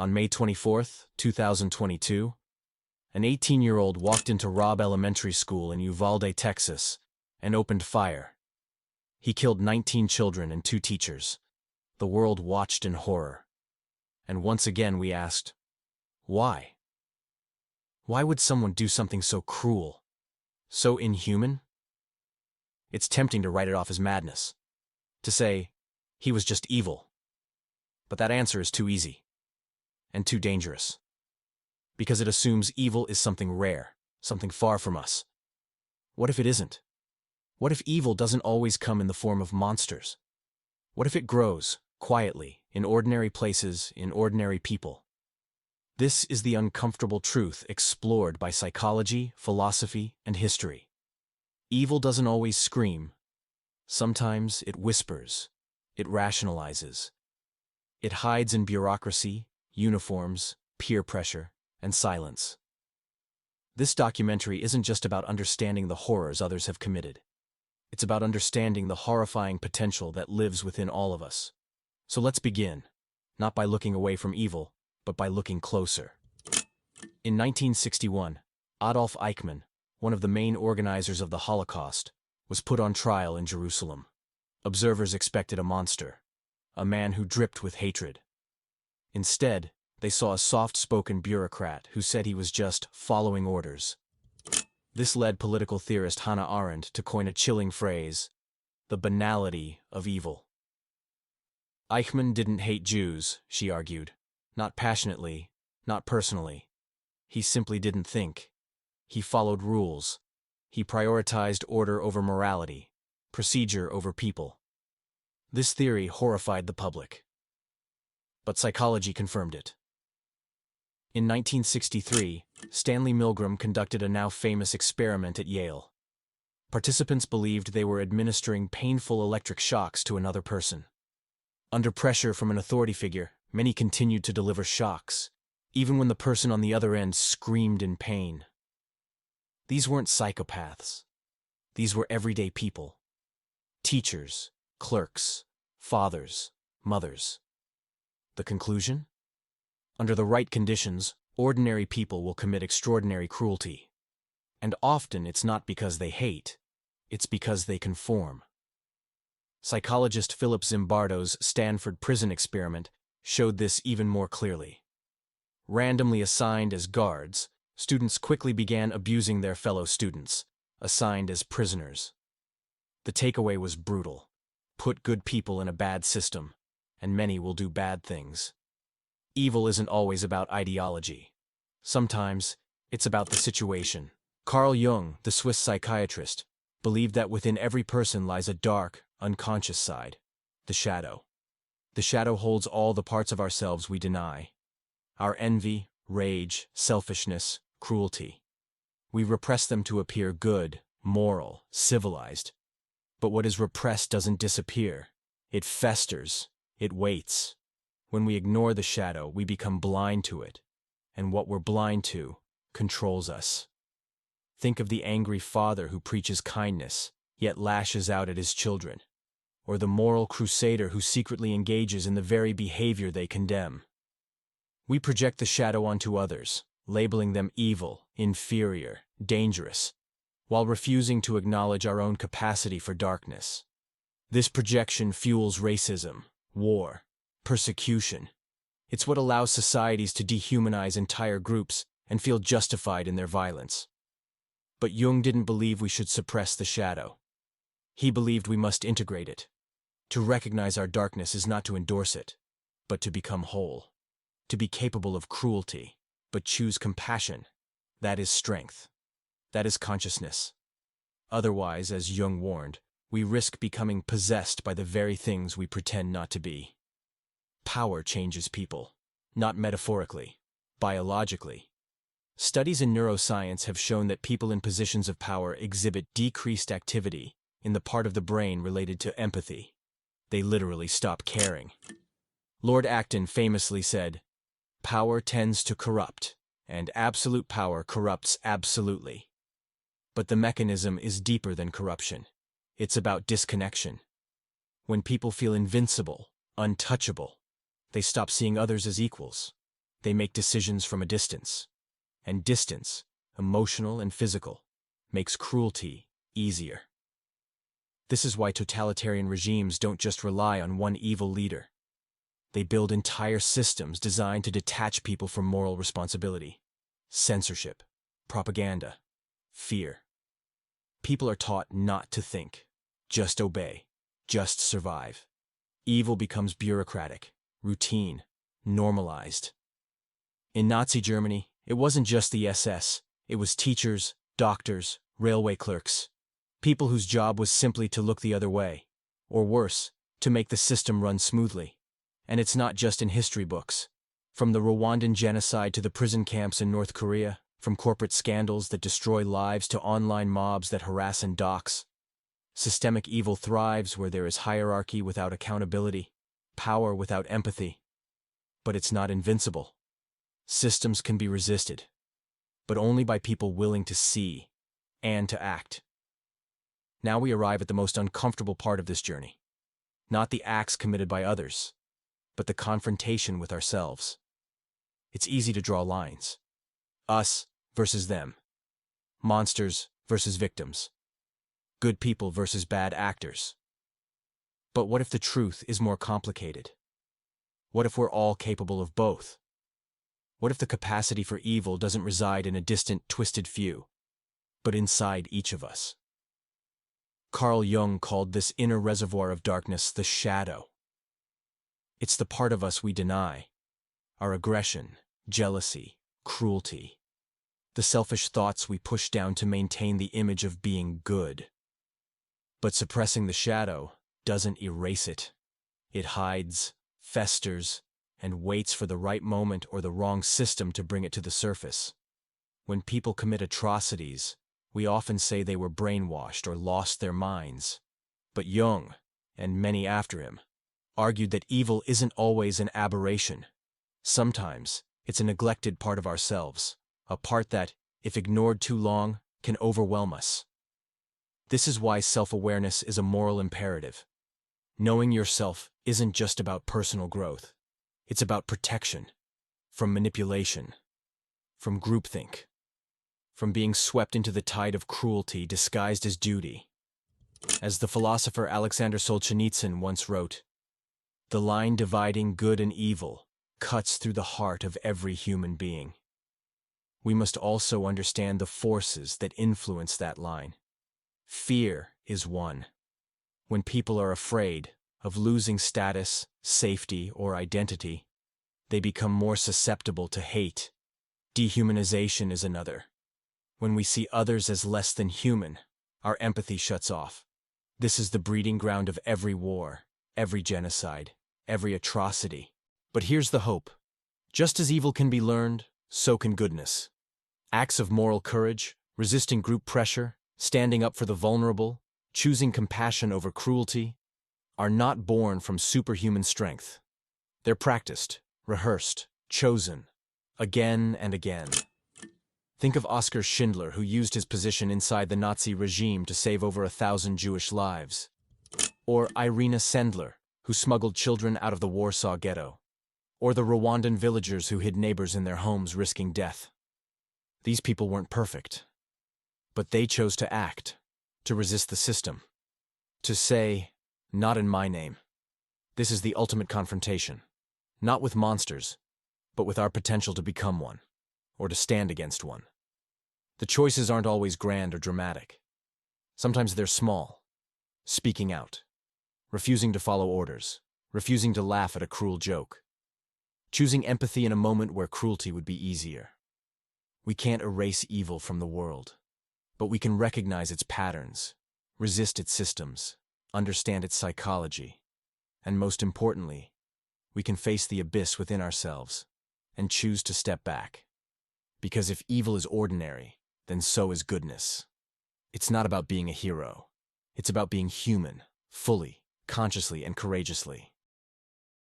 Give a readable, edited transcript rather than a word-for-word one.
On May 24, 2022, an 18-year-old walked into Robb Elementary School in Uvalde, Texas, and opened fire. He killed 19 children and 2 teachers. The world watched in horror. And once again we asked, why? Why would someone do something so cruel, so inhuman? It's tempting to write it off as madness, to say, he was just evil. But that answer is too easy, and too dangerous. Because it assumes evil is something rare, something far from us. What if it isn't? What if evil doesn't always come in the form of monsters? What if it grows, quietly, in ordinary places, in ordinary people? This is the uncomfortable truth explored by psychology, philosophy, and history. Evil doesn't always scream. Sometimes it whispers, it rationalizes. It hides in bureaucracy, uniforms, peer pressure, and silence. This documentary isn't just about understanding the horrors others have committed. It's about understanding the horrifying potential that lives within all of us. So let's begin, not by looking away from evil, but by looking closer. In 1961, Adolf Eichmann, one of the main organizers of the Holocaust, was put on trial in Jerusalem. Observers expected a monster, a man who dripped with hatred. Instead, they saw a soft-spoken bureaucrat who said he was just following orders. This led political theorist Hannah Arendt to coin a chilling phrase, the banality of evil. Eichmann didn't hate Jews, she argued. Not passionately, not personally. He simply didn't think. He followed rules. He prioritized order over morality, procedure over people. This theory horrified the public. But psychology confirmed it. In 1963, Stanley Milgram conducted a now famous experiment at Yale. Participants believed they were administering painful electric shocks to another person. Under pressure from an authority figure, many continued to deliver shocks, even when the person on the other end screamed in pain. These weren't psychopaths. These were everyday people. Teachers, clerks, fathers, mothers. The conclusion? Under the right conditions, ordinary people will commit extraordinary cruelty. And often it's not because they hate, it's because they conform. Psychologist Philip Zimbardo's Stanford prison experiment showed this even more clearly. Randomly assigned as guards, students quickly began abusing their fellow students, assigned as prisoners. The takeaway was brutal. Put good people in a bad system, and many will do bad things. Evil isn't always about ideology. Sometimes, it's about the situation. Carl Jung, the Swiss psychiatrist, believed that within every person lies a dark, unconscious side, the shadow. The shadow holds all the parts of ourselves we deny. Our envy, rage, selfishness, cruelty. We repress them to appear good, moral, civilized. But what is repressed doesn't disappear. It festers. It waits. When we ignore the shadow, we become blind to it. And what we're blind to controls us. Think of the angry father who preaches kindness, yet lashes out at his children. Or the moral crusader who secretly engages in the very behavior they condemn. We project the shadow onto others, labeling them evil, inferior, dangerous, while refusing to acknowledge our own capacity for darkness. This projection fuels racism, war, persecution. It's what allows societies to dehumanize entire groups and feel justified in their violence. But Jung didn't believe we should suppress the shadow. He believed we must integrate it. To recognize our darkness is not to endorse it, but to become whole. To be capable of cruelty, but choose compassion. That is strength. That is consciousness. Otherwise, as Jung warned, we risk becoming possessed by the very things we pretend not to be. Power changes people, not metaphorically, biologically. Studies in neuroscience have shown that people in positions of power exhibit decreased activity in the part of the brain related to empathy. They literally stop caring. Lord Acton famously said, "Power tends to corrupt, and absolute power corrupts absolutely." But the mechanism is deeper than corruption. It's about disconnection. When people feel invincible, untouchable, they stop seeing others as equals. They make decisions from a distance. And distance, emotional and physical, makes cruelty easier. This is why totalitarian regimes don't just rely on one evil leader. They build entire systems designed to detach people from moral responsibility. Censorship, propaganda, fear. People are taught not to think, just obey, just survive. Evil becomes bureaucratic, routine, normalized. In Nazi Germany, it wasn't just the SS, it was teachers, doctors, railway clerks. People whose job was simply to look the other way, or worse, to make the system run smoothly. And it's not just in history books. From the Rwandan genocide to the prison camps in North Korea, from corporate scandals that destroy lives to online mobs that harass and dox. Systemic evil thrives where there is hierarchy without accountability, power without empathy. But it's not invincible. Systems can be resisted, but only by people willing to see and to act. Now we arrive at the most uncomfortable part of this journey. Not the acts committed by others, but the confrontation with ourselves. It's easy to draw lines. Us versus them. Monsters versus victims. Good people versus bad actors. But what if the truth is more complicated? What if we're all capable of both? What if the capacity for evil doesn't reside in a distant, twisted few, but inside each of us? Carl Jung called this inner reservoir of darkness the shadow. It's the part of us we deny, our aggression, jealousy, cruelty, the selfish thoughts we push down to maintain the image of being good. But suppressing the shadow doesn't erase it. It hides, festers, and waits for the right moment or the wrong system to bring it to the surface. When people commit atrocities, we often say they were brainwashed or lost their minds. But Jung, and many after him, argued that evil isn't always an aberration. Sometimes, it's a neglected part of ourselves, a part that, if ignored too long, can overwhelm us. This is why self-awareness is a moral imperative. Knowing yourself isn't just about personal growth. It's about protection, from manipulation, from groupthink, from being swept into the tide of cruelty disguised as duty. As the philosopher Alexander Solzhenitsyn once wrote, "The line dividing good and evil cuts through the heart of every human being." We must also understand the forces that influence that line. Fear is one. When people are afraid of losing status, safety, or identity, they become more susceptible to hate. Dehumanization is another. When we see others as less than human, our empathy shuts off. This is the breeding ground of every war, every genocide, every atrocity. But here's the hope. Just as evil can be learned, so can goodness. Acts of moral courage, resisting group pressure, standing up for the vulnerable, choosing compassion over cruelty, are not born from superhuman strength. They're practiced, rehearsed, chosen, again and again. Think of Oskar Schindler, who used his position inside the Nazi regime to save over 1,000 Jewish lives. Or Irina Sendler, who smuggled children out of the Warsaw Ghetto. Or the Rwandan villagers who hid neighbors in their homes risking death. These people weren't perfect, but they chose to act, to resist the system, to say, "Not in my name." This is the ultimate confrontation, not with monsters, but with our potential to become one, or to stand against one. The choices aren't always grand or dramatic. Sometimes they're small, speaking out, refusing to follow orders, refusing to laugh at a cruel joke, choosing empathy in a moment where cruelty would be easier. We can't erase evil from the world, but we can recognize its patterns, resist its systems, understand its psychology, and most importantly, we can face the abyss within ourselves and choose to step back. Because if evil is ordinary, then so is goodness. It's not about being a hero. It's about being human, fully, consciously, and courageously.